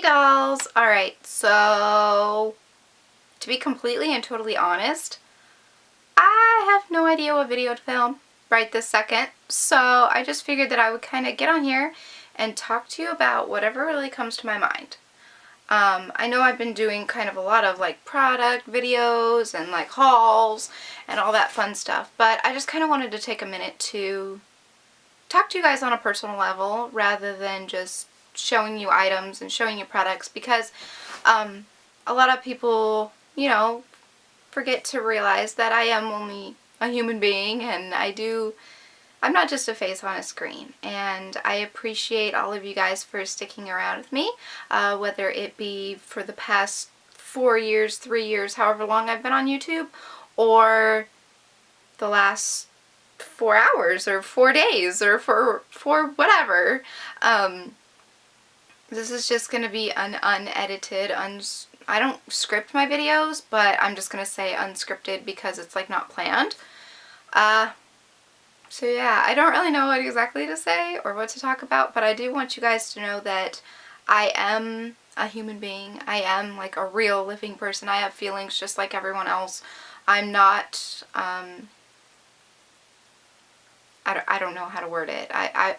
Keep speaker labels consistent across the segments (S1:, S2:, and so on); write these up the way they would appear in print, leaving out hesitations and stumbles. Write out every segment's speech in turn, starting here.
S1: dolls. Alright, so to be completely and totally honest, I have no idea what video to film right this second, so I just figured that I would kind of get on here and talk to you about whatever really comes to my mind. I know I've been doing kind of a lot of like product videos and like hauls and all that fun stuff, but I just kind of wanted to take a minute to talk to you guys on a personal level rather than just showing you items and showing you products, because a lot of people, you know, forget to realize that I am only a human being, and I'm not just a face on a screen. And I appreciate all of you guys for sticking around with me, whether it be for the past 4 years, 3 years, however long I've been on YouTube, or the last 4 hours or 4 days or for whatever. This is just going to be an unedited, I don't script my videos, but I'm just going to say unscripted because it's like not planned. So yeah, I don't really know what exactly to say or what to talk about, but I do want you guys to know that I am a human being. I am like a real living person. I have feelings just like everyone else. I'm not, I don't know how to word it. I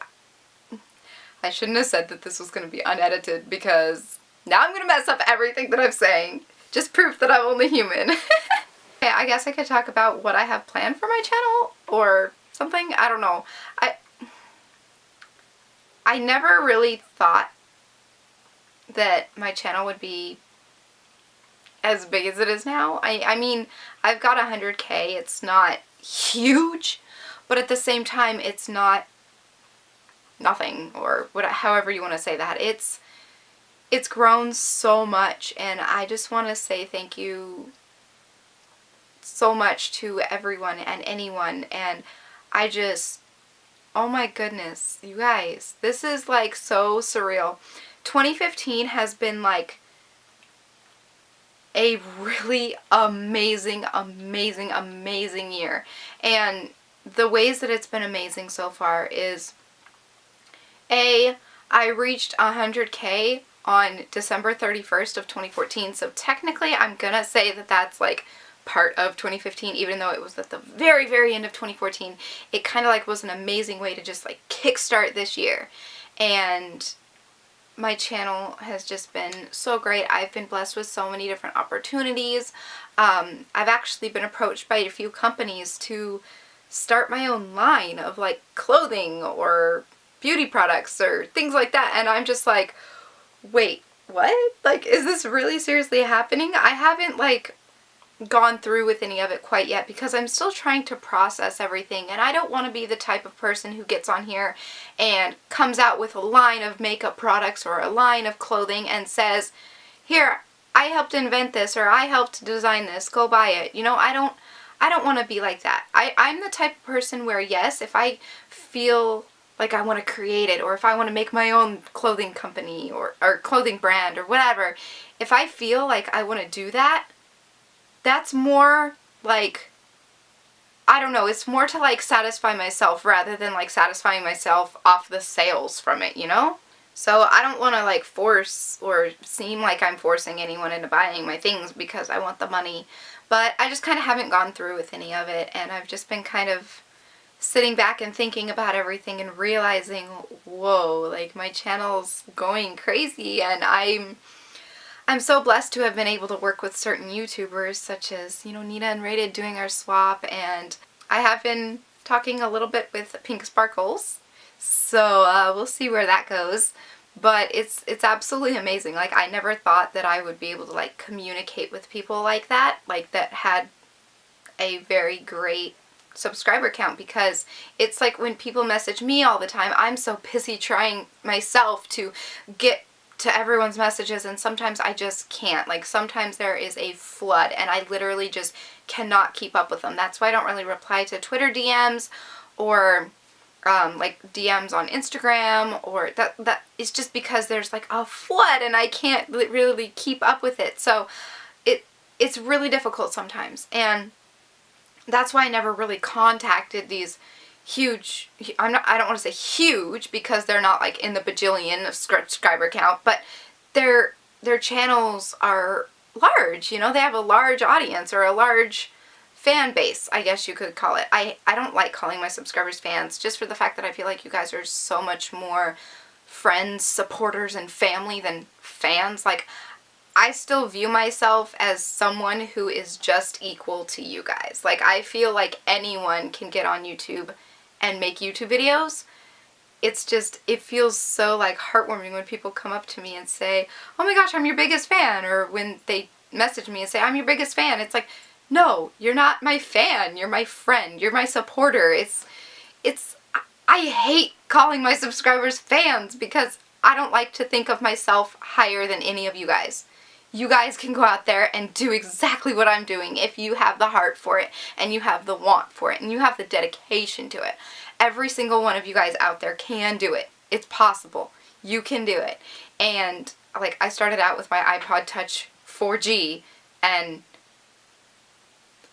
S1: shouldn't have said that this was going to be unedited, because now I'm going to mess up everything that I'm saying. Just proof that I'm only human. Okay, I guess I could talk about what I have planned for my channel or something. I don't know. I never really thought that my channel would be as big as it is now. I mean, I've got 100K. It's not huge, but at the same time, it's not nothing, or however you want to say that. It's grown so much, and I just want to say thank you so much to everyone and anyone. And I just, oh my goodness, you guys, this is like so surreal. 2015 has been like a really amazing year, and the ways that it's been amazing so far is, I reached 100K on December 31st of 2014, so technically I'm gonna say that that's like part of 2015, even though it was at the very, very end of 2014. It kind of like was an amazing way to just like kickstart this year, and my channel has just been so great. I've been blessed with so many different opportunities. I've actually been approached by a few companies to start my own line of like clothing or beauty products or things like that, and I'm just like, wait, what? Like, is this really seriously happening? I haven't like gone through with any of it quite yet, because I'm still trying to process everything, and I don't want to be the type of person who gets on here and comes out with a line of makeup products or a line of clothing and says, here, I helped invent this, or I helped design this, go buy it. You know, I don't want to be like that. I'm the type of person where, yes, if I feel like I want to create it, or if I want to make my own clothing company or clothing brand or whatever, if I feel like I want to do that, that's more like, I don't know, it's more to like satisfy myself rather than like satisfying myself off the sales from it, you know? So I don't want to like force or seem like I'm forcing anyone into buying my things because I want the money, but I just kind of haven't gone through with any of it, and I've just been kind of sitting back and thinking about everything and realizing, whoa, like my channel's going crazy, and I'm so blessed to have been able to work with certain YouTubers such as, you know, Nina and Rated doing our swap, and I have been talking a little bit with Pink Sparkles, so we'll see where that goes. But it's absolutely amazing. Like, I never thought that I would be able to like communicate with people like that had a very great subscriber count, because it's like when people message me all the time, I'm so busy trying myself to get to everyone's messages, and sometimes I just can't. Like, sometimes there is a flood and I literally just cannot keep up with them. That's why I don't really reply to Twitter DMs or like DMs on Instagram, or that is just because there's like a flood and I can't really keep up with it. So it's really difficult sometimes, and that's why I never really contacted these huge, I don't want to say huge because they're not like in the bajillion of subscriber count, but their channels are large, you know, they have a large audience or a large fan base, I guess you could call it. I don't like calling my subscribers fans, just for the fact that I feel like you guys are so much more friends, supporters, and family than fans. Like, I still view myself as someone who is just equal to you guys. Like, I feel like anyone can get on YouTube and make YouTube videos. It's just, it feels so, like, heartwarming when people come up to me and say, oh my gosh, I'm your biggest fan, or when they message me and say, I'm your biggest fan. It's like, no, you're not my fan, you're my friend, you're my supporter. I hate calling my subscribers fans because I don't like to think of myself higher than any of you guys. You guys can go out there and do exactly what I'm doing if you have the heart for it, and you have the want for it, and you have the dedication to it. Every single one of you guys out there can do it. It's possible. You can do it. And, like, I started out with my iPod Touch 4G, and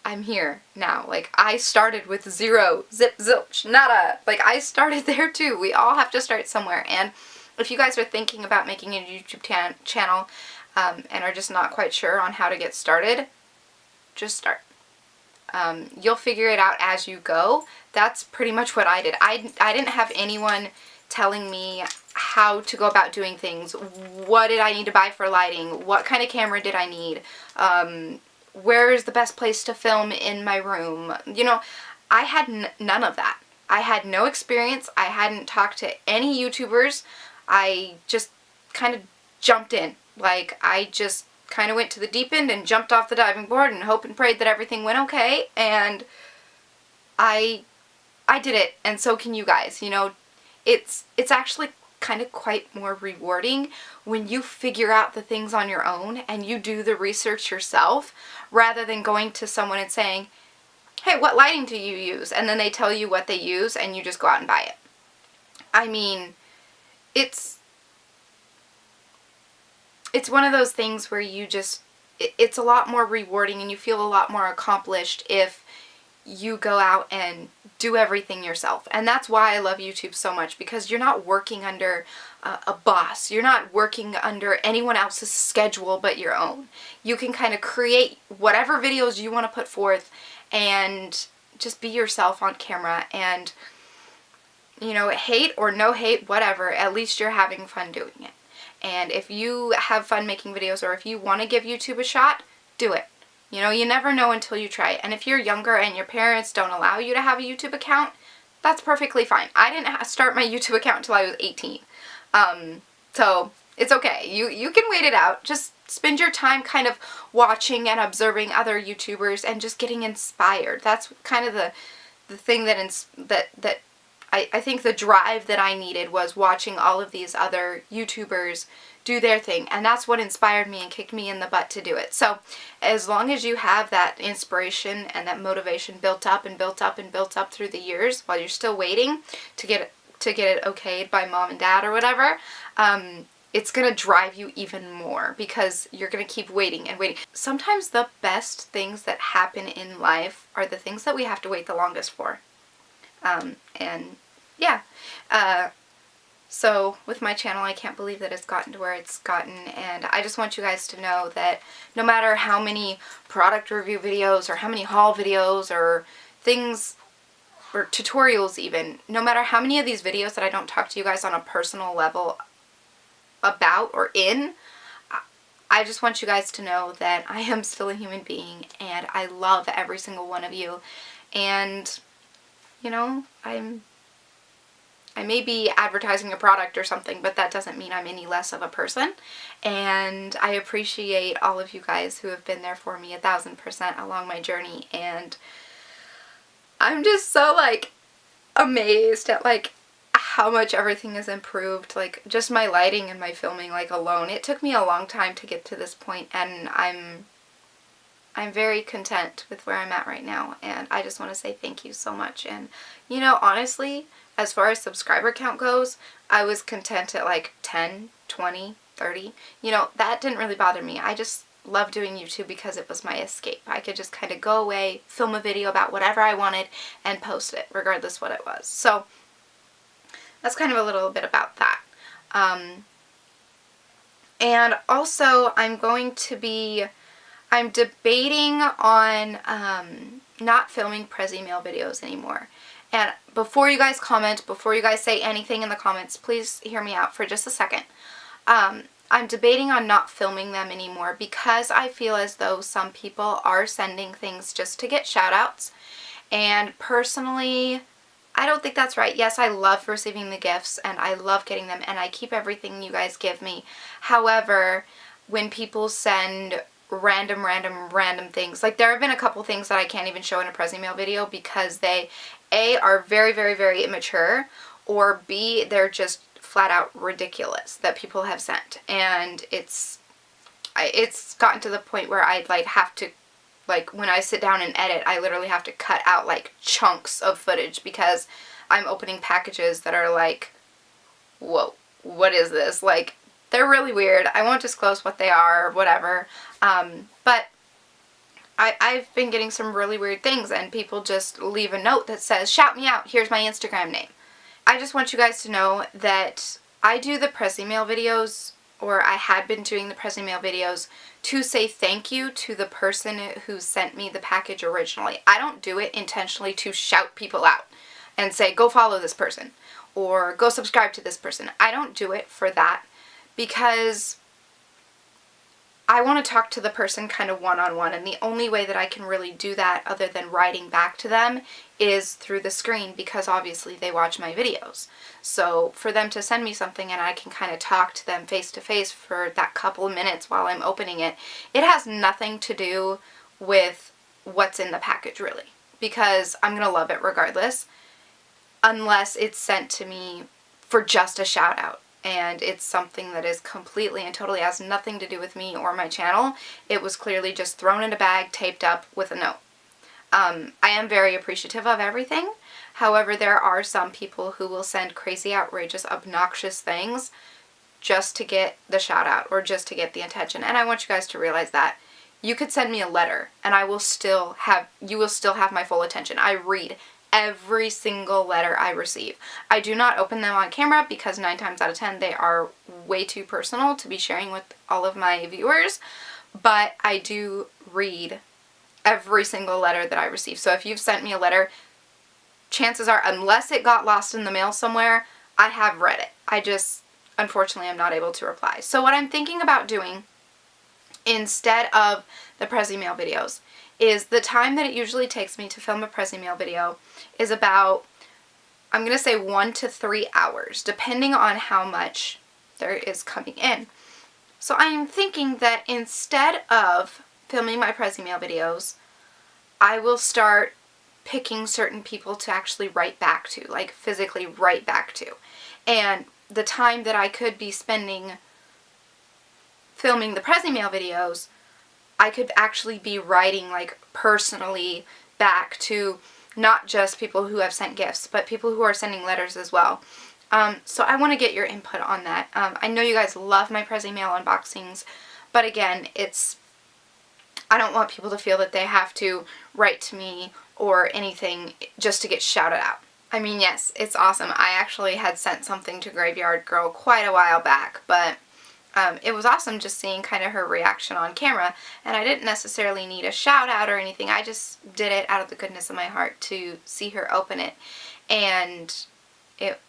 S1: I'm here now. Like, I started with zero, zip, zilch, nada. Like, I started there too. We all have to start somewhere. And if you guys are thinking about making a YouTube channel and are just not quite sure on how to get started, just start. You'll figure it out as you go. That's pretty much what I did. I didn't have anyone telling me how to go about doing things. What did I need to buy for lighting? What kind of camera did I need? Where is the best place to film in my room? You know, I had none of that. I had no experience. I hadn't talked to any YouTubers. I just kind of jumped in. Like, I just kind of went to the deep end and jumped off the diving board and hoped and prayed that everything went okay, and I did it, and so can you guys. You know, it's actually kind of quite more rewarding when you figure out the things on your own and you do the research yourself, rather than going to someone and saying, hey, what lighting do you use? And then they tell you what they use and you just go out and buy it. I mean, it's one of those things where you just, it's a lot more rewarding and you feel a lot more accomplished if you go out and do everything yourself. And that's why I love YouTube so much, because you're not working under a boss. You're not working under anyone else's schedule but your own. You can kind of create whatever videos you want to put forth and just be yourself on camera. And, you know, hate or no hate, whatever, at least you're having fun doing it. And if you have fun making videos, or if you want to give YouTube a shot, do it. You know, you never know until you try it. And if you're younger and your parents don't allow you to have a YouTube account, that's perfectly fine. I didn't start my YouTube account until I was 18. So it's okay. You can wait it out. Just spend your time kind of watching and observing other YouTubers and just getting inspired. That's kind of the thing that I think the drive that I needed was watching all of these other YouTubers do their thing, and that's what inspired me and kicked me in the butt to do it. So as long as you have that inspiration and that motivation built up and built up and built up through the years while you're still waiting to get it okayed by mom and dad or whatever, it's going to drive you even more, because you're going to keep waiting and waiting. Sometimes the best things that happen in life are the things that we have to wait the longest for. And yeah, so with my channel, I can't believe that it's gotten to where it's gotten, and I just want you guys to know that no matter how many product review videos or how many haul videos or things, or tutorials even, no matter how many of these videos that I don't talk to you guys on a personal level about or in, I just want you guys to know that I am still a human being, and I love every single one of you. And, you know, I may be advertising a product or something, but that doesn't mean I'm any less of a person. And I appreciate all of you guys who have been there for me 1000% along my journey. And I'm just so, like, amazed at, like, how much everything has improved. Like, just my lighting and my filming, like, alone. It took me a long time to get to this point, and I'm very content with where I'm at right now. And I just want to say thank you so much. And, you know, honestly, as far as subscriber count goes, I was content at like 10, 20, 30. You know, that didn't really bother me. I just love doing YouTube because it was my escape. I could just kind of go away, film a video about whatever I wanted, and post it, regardless what it was. So that's kind of a little bit about that. And also, I'm debating on not filming Prezzie mail videos anymore. And before you guys comment, before you guys say anything in the comments, please hear me out for just a second. I'm debating on not filming them anymore because I feel as though some people are sending things just to get shout-outs. And personally, I don't think that's right. Yes, I love receiving the gifts and I love getting them and I keep everything you guys give me. However, when people send random things, like there have been a couple things that I can't even show in a Prezzie mail video because they, A, are very immature, or B, they're just flat out ridiculous that people have sent. And it's gotten to the point where I'd like have to, like when I sit down and edit, I literally have to cut out like chunks of footage because I'm opening packages that are like, whoa, what is this? Like, they're really weird. I won't disclose what they are or whatever. But I've been getting some really weird things and people just leave a note that says, shout me out, here's my Instagram name. I just want you guys to know that I do the Prezzie mail videos, or I had been doing the Prezzie mail videos, to say thank you to the person who sent me the package originally. I don't do it intentionally to shout people out and say, go follow this person, or go subscribe to this person. I don't do it for that because I want to talk to the person kind of one-on-one, and the only way that I can really do that other than writing back to them is through the screen, because obviously they watch my videos. So for them to send me something and I can kind of talk to them face to face for that couple of minutes while I'm opening it, it has nothing to do with what's in the package really, because I'm going to love it regardless, unless it's sent to me for just a shout out. And it's something that is completely and totally has nothing to do with me or my channel. It was clearly just thrown in a bag, taped up with a note. I am very appreciative of everything. However, there are some people who will send crazy, outrageous, obnoxious things just to get the shout out or just to get the attention. And I want you guys to realize that. You could send me a letter and you will still have my full attention. I read every single letter I receive. I do not open them on camera because 9 times out of 10 they are way too personal to be sharing with all of my viewers, but I do read every single letter that I receive. So if you've sent me a letter, chances are, unless it got lost in the mail somewhere, I have read it. I just, unfortunately, am not able to reply. So what I'm thinking about doing instead of the Prezzie mail videos is the time that it usually takes me to film a Prezzie mail video is about, I'm going to say 1 to 3 hours, depending on how much there is coming in. So I'm thinking that instead of filming my Prezzie mail videos, I will start picking certain people to actually write back to, like physically write back to. And the time that I could be spending filming the Prezzie mail videos, I could actually be writing like personally back to not just people who have sent gifts, but people who are sending letters as well. So I want to get your input on that. I know you guys love my Prezzie mail unboxings, but again, I don't want people to feel that they have to write to me or anything just to get shouted out. I mean, yes, it's awesome. I actually had sent something to Graveyard Girl quite a while back, but it was awesome just seeing kind of her reaction on camera, and I didn't necessarily need a shout out or anything. I just did it out of the goodness of my heart to see her open it, and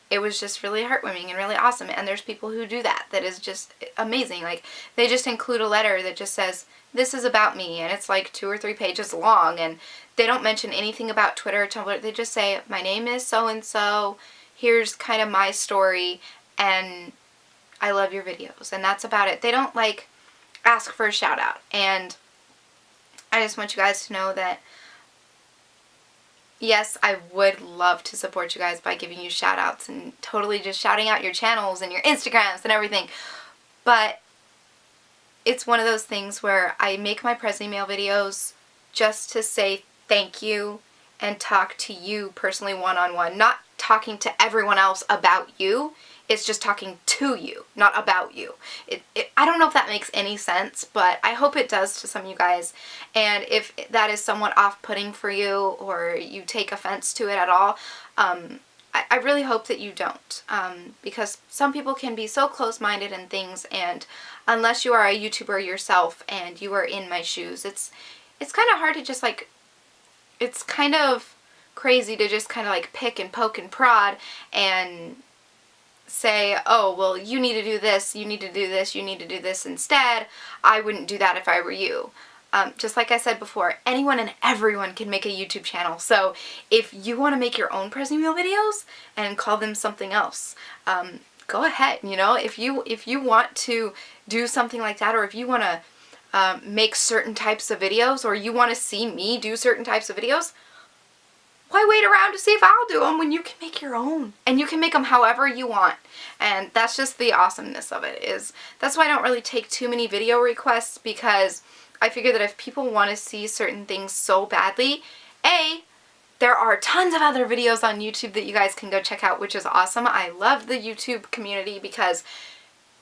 S1: it was just really heartwarming and really awesome. And there's people who do that is just amazing. Like, they just include a letter that just says, this is about me, and it's like 2 or 3 pages long, and they don't mention anything about Twitter or Tumblr. They just say, my name is so-and-so, here's kind of my story, and I love your videos, and that's about it. They don't like ask for a shout out, and I just want you guys to know that yes, I would love to support you guys by giving you shout outs and totally just shouting out your channels and your Instagrams and everything, but it's one of those things where I make my Prezzie mail videos just to say thank you and talk to you personally one-on-one, not talking to everyone else about you. It's just talking to you, not about you. I don't know if that makes any sense, but I hope it does to some of you guys. And if that is somewhat off-putting for you or you take offense to it at all, I really hope that you don't, because some people can be so close-minded in things, and unless you are a YouTuber yourself and you are in my shoes, it's kind of hard to just like, it's kind of crazy to just kind of like pick and poke and prod and say, oh, well, you need to do this, you need to do this, you need to do this instead. I wouldn't do that if I were you. Just like I said before, anyone and everyone can make a YouTube channel. So if you want to make your own Prezzie meal videos and call them something else, go ahead. You know, if you want to do something like that, or if you want to make certain types of videos, or you want to see me do certain types of videos, why wait around to see if I'll do them when you can make your own? And you can make them however you want. And that's just the awesomeness of it. That's why I don't really take too many video requests, because I figure that if people want to see certain things so badly, there are tons of other videos on YouTube that you guys can go check out, which is awesome. I love the YouTube community, because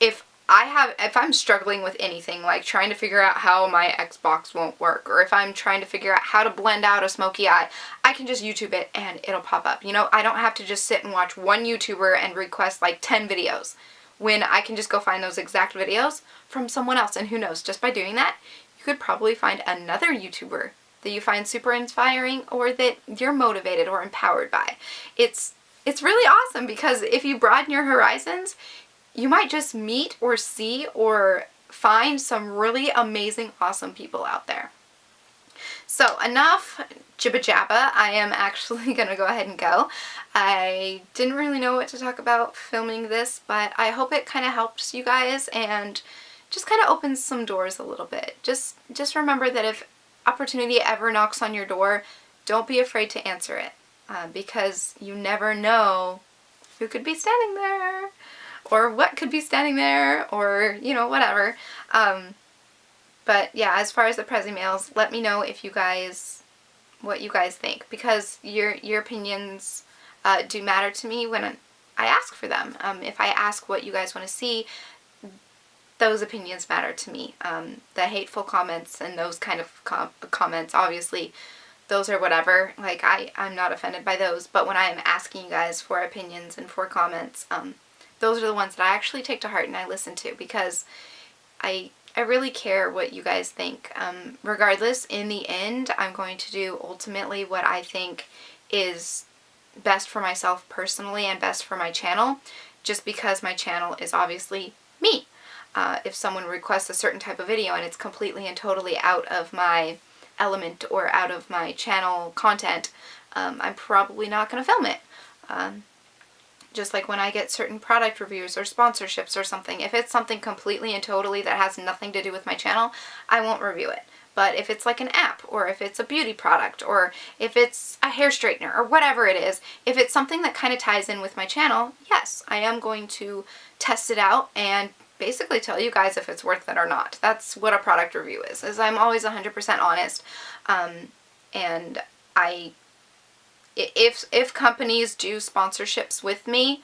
S1: if I'm struggling with anything, like trying to figure out how my Xbox won't work, or if I'm trying to figure out how to blend out a smoky eye, I can just YouTube it and it'll pop up. You know, I don't have to just sit and watch one YouTuber and request like 10 videos, when I can just go find those exact videos from someone else. And who knows, just by doing that, you could probably find another YouTuber that you find super inspiring, or that you're motivated or empowered by. It's really awesome, because if you broaden your horizons, you might just meet or see or find some really amazing, awesome people out there. So enough jibba jabba. I am actually going to go ahead and go. I didn't really know what to talk about filming this, but I hope it kind of helps you guys and just kind of opens some doors a little bit. Just remember that if opportunity ever knocks on your door, don't be afraid to answer it, because you never know who could be standing there, or what could be standing there, or, you know, whatever. But yeah, as far as the Prezzie mails, let me know if what you guys think, because your opinions do matter to me when I ask for them. If I ask what you guys want to see, those opinions matter to me. The hateful comments and those kind of comments, obviously, those are whatever. Like, I'm not offended by those, but when I am asking you guys for opinions and for comments, those are the ones that I actually take to heart and I listen to, because I really care what you guys think. Regardless, in the end, I'm going to do ultimately what I think is best for myself personally and best for my channel, just because my channel is obviously me. If someone requests a certain type of video and it's completely and totally out of my element or out of my channel content, I'm probably not going to film it. Just like when I get certain product reviews or sponsorships or something, if it's something completely and totally that has nothing to do with my channel, I won't review it. But if it's like an app, or if it's a beauty product, or if it's a hair straightener, or whatever it is, if it's something that kind of ties in with my channel, yes, I am going to test it out and basically tell you guys if it's worth it or not. That's what a product review is I'm always 100% honest. And if companies do sponsorships with me,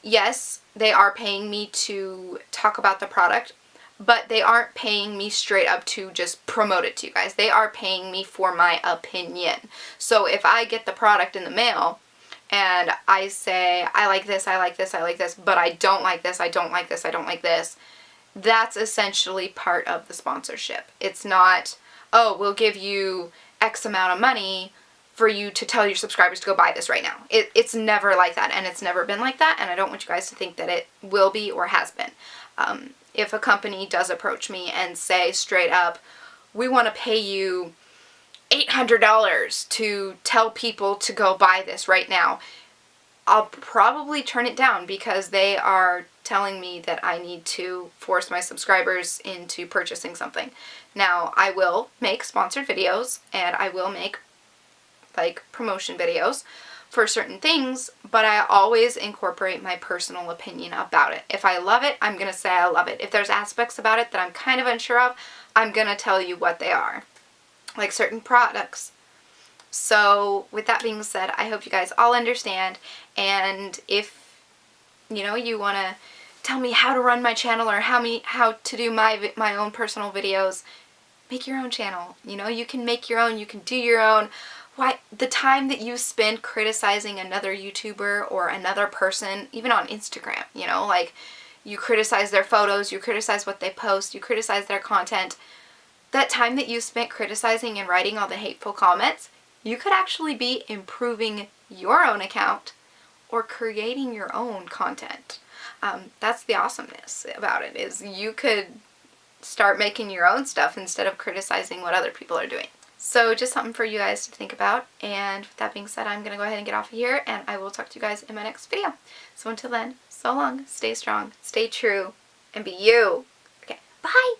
S1: yes, they are paying me to talk about the product, but they aren't paying me straight up to just promote it to you guys. They are paying me for my opinion. So if I get the product in the mail and I say, I like this, I like this, I like this, but I don't like this, I don't like this, I don't like this, that's essentially part of the sponsorship. It's not, oh, we'll give you X amount of money for you to tell your subscribers to go buy this right now. It's never like that, and it's never been like that, and I don't want you guys to think that it will be or has been. If a company does approach me and say straight up, we want to pay you $800 to tell people to go buy this right now, I'll probably turn it down, because they are telling me that I need to force my subscribers into purchasing something. Now, I will make sponsored videos, and I will make like promotion videos for certain things, but I always incorporate my personal opinion about it. If I love it, I'm going to say I love it. If there's aspects about it that I'm kind of unsure of, I'm going to tell you what they are, like certain products. So with that being said, I hope you guys all understand, and if you want to tell me how to run my channel or how to do my own personal videos, make your own channel. You can make your own, you can do your own, why the time that you spend criticizing another YouTuber or another person, even on Instagram, you know, like you criticize their photos, you criticize what they post, you criticize their content, that time that you spent criticizing and writing all the hateful comments, you could actually be improving your own account or creating your own content. That's the awesomeness about it, is you could start making your own stuff instead of criticizing what other people are doing. So just something for you guys to think about. And with that being said, I'm going to go ahead and get off of here, and I will talk to you guys in my next video. So until then, so long, stay strong, stay true, and be you. Okay, bye!